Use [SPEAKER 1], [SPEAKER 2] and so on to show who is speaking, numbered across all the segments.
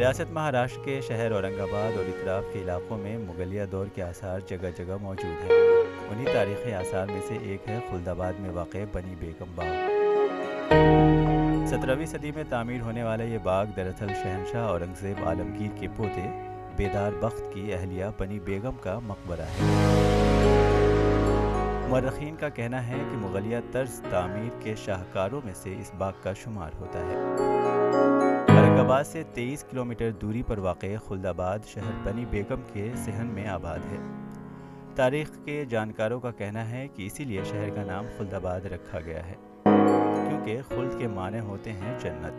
[SPEAKER 1] ریاست مہاراشٹر کے شہر اورنگ آباد اور اطراف کے علاقوں میں مغلیہ دور کے آثار جگہ جگہ موجود ہیں۔ انہی تاریخی آثار میں سے ایک ہے خلد آباد میں واقع بنی بیگم باغ۔ 17ویں صدی میں تعمیر ہونے والا یہ باغ دراصل شہنشاہ اورنگزیب عالمگیر کے پوتے بیدار بخت کی اہلیہ بنی بیگم کا مقبرہ ہے۔ مورخین کا کہنا ہے کہ مغلیہ طرز تعمیر کے شاہکاروں میں سے اس باغ کا شمار ہوتا ہے۔ اورنگ آباد سے 23 کلومیٹر دوری پر واقع خلد آباد شہر بنی بیگم کے صحن میں آباد ہے۔ تاریخ کے جانکاروں کا کہنا ہے کہ اسی لیے شہر کا نام خلد آباد رکھا گیا ہے، کیونکہ خلد کے معنی ہوتے ہیں جنت۔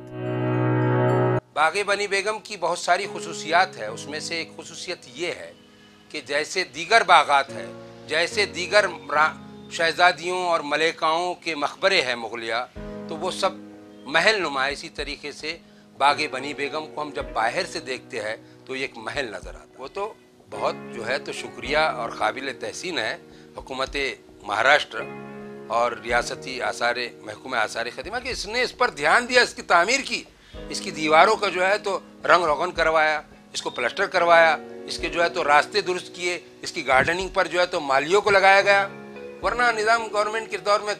[SPEAKER 2] باغ بنی بیگم کی بہت ساری خصوصیات ہے، اس میں سے ایک خصوصیت یہ ہے کہ جیسے دیگر باغات ہیں، جیسے دیگر شہزادیوں اور ملکاؤں کے مقبرے ہیں مغلیہ، تو وہ سب محل نما۔ اسی طریقے سے باغ بنی بیگم کو ہم جب باہر سے دیکھتے ہیں تو یہ ایک محل نظر آتا ہے۔ وہ تو بہت جو ہے تو شکریہ اور قابل تحسین ہے حکومت مہاراشٹر اور ریاستی محکمہ آثار قدیمہ کہ اس نے اس پر دھیان دیا، اس کی تعمیر کی، اس کی دیواروں کا جو ہے تو رنگ روغن کروایا، اس کو پلسٹر کروایا، اس کے جو ہے تو راستے درست کیے، اس کی گارڈننگ پر جو ہے تو مالیوں کو لگایا گیا۔ ورنہ نظام گورنمنٹ کے دور میں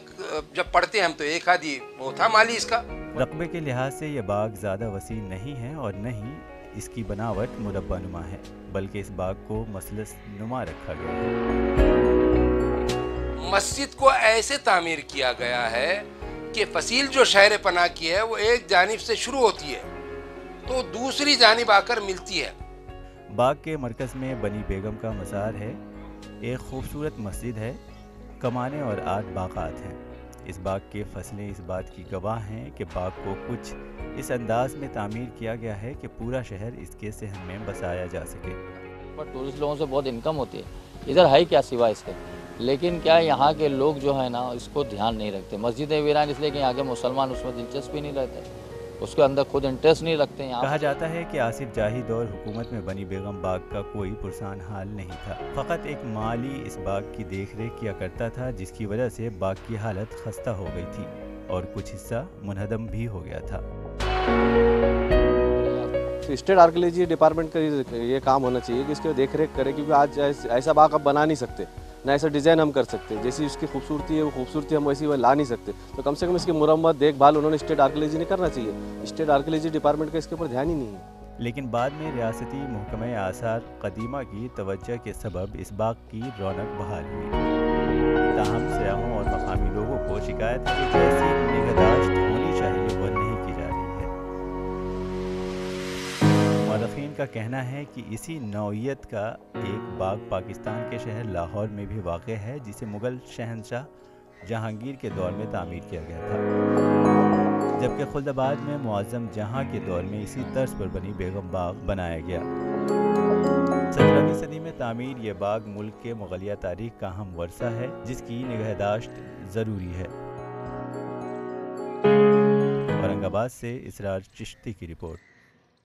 [SPEAKER 2] جب پڑھتے ہیں ہم تو ایک آدھی وہ تھا مالی اس کا۔
[SPEAKER 1] رقبے کے لحاظ سے یہ باغ زیادہ وسیع نہیں ہے اور نہ ہی اس کی بناوٹ مربع نما ہے، بلکہ اس باغ کو مثلث نما رکھا گیا ہے۔
[SPEAKER 2] مسجد کو ایسے تعمیر کیا گیا ہے کہ فصیل جو شہر پناہ کی ہے وہ ایک جانب سے شروع ہوتی ہے تو دوسری جانب آ کر ملتی ہے۔
[SPEAKER 1] باغ کے مرکز میں بنی بیگم کا مزار ہے، ایک خوبصورت مسجد ہے، کمانیں اور 8 باغات ہیں۔ اس باغ کے فصلیں اس بات کی گواہ ہیں کہ باغ کو کچھ اس انداز میں تعمیر کیا گیا ہے کہ پورا شہر اس کے صحن میں بسایا جا سکے۔
[SPEAKER 3] پر ٹورسٹ لوگوں سے بہت انکم ہوتی ہے، ادھر ہے کیا سوا اس کے، لیکن کیا یہاں کے لوگ جو ہیں نا اس کو دھیان نہیں رکھتے۔ مسجد ویران اس لیے کہ یہاں کے مسلمان اس میں دلچسپی نہیں رہتے، اس کے اندر خود انٹرسٹ نہیں رکھتے۔ یہاں
[SPEAKER 1] کہا جاتا ہے کہ آصف جاہی دور حکومت میں بنی بیگم باغ کا کوئی پرسان حال نہیں تھا، فقط ایک مالی اس باغ کی دیکھ ریکھ کیا کرتا تھا، جس کی وجہ سے باغ کی حالت خستہ ہو گئی تھی اور کچھ حصہ منہدم بھی ہو گیا تھا۔
[SPEAKER 4] اسٹیٹ آرکیالوجی ڈپارٹمنٹ کا یہ کام ہونا چاہیے کہ اس کی دیکھ ریکھ کرے، کیونکہ آج ایسا باغ اب بنا نہیں سکتے، نہ ایسا ڈیزائن ہم کر سکتے، جیسی اس کی خوبصورتی ہے وہ خوبصورتی ہم ویسی لا نہیں سکتے، تو کم سے کم اس کی مرمت دیکھ بھال انہوں نے اسٹیٹ آرکیالوجی نے کرنا چاہیے۔ اسٹیٹ آرکیالوجی ڈپارٹمنٹ کا اس کے اوپر دھیان ہی نہیں ہے۔
[SPEAKER 1] لیکن بعد میں ریاستی محکمہ آثار قدیمہ کی توجہ کے سبب اس باغ کی رونق بحال ہوئی، تاہم سیاحوں اور مقامی لوگوں کو شکایت ہے کہ جیسی نگہداشت ہونی چاہیے وہ نہیں کی جا رہی ہے۔ مورخین کا کہنا ہے کہ اسی نوعیت کا ایک باغ پاکستان کے شہر لاہور میں بھی واقع ہے، جسے مغل شہنشاہ جہانگیر کے دور میں تعمیر کیا گیا تھا، جبکہ خلد آباد میں معظم جہاں کے دور میں اسی طرز پر بنی بیگم باغ بنایا گیا۔ 17ویں صدی میں تعمیر یہ باغ ملک کے مغلیہ تاریخ کا اہم ورثہ ہے، جس کی نگہداشت ضروری ہے۔ اورنگ آباد سے اسرار چشتی کی رپورٹ۔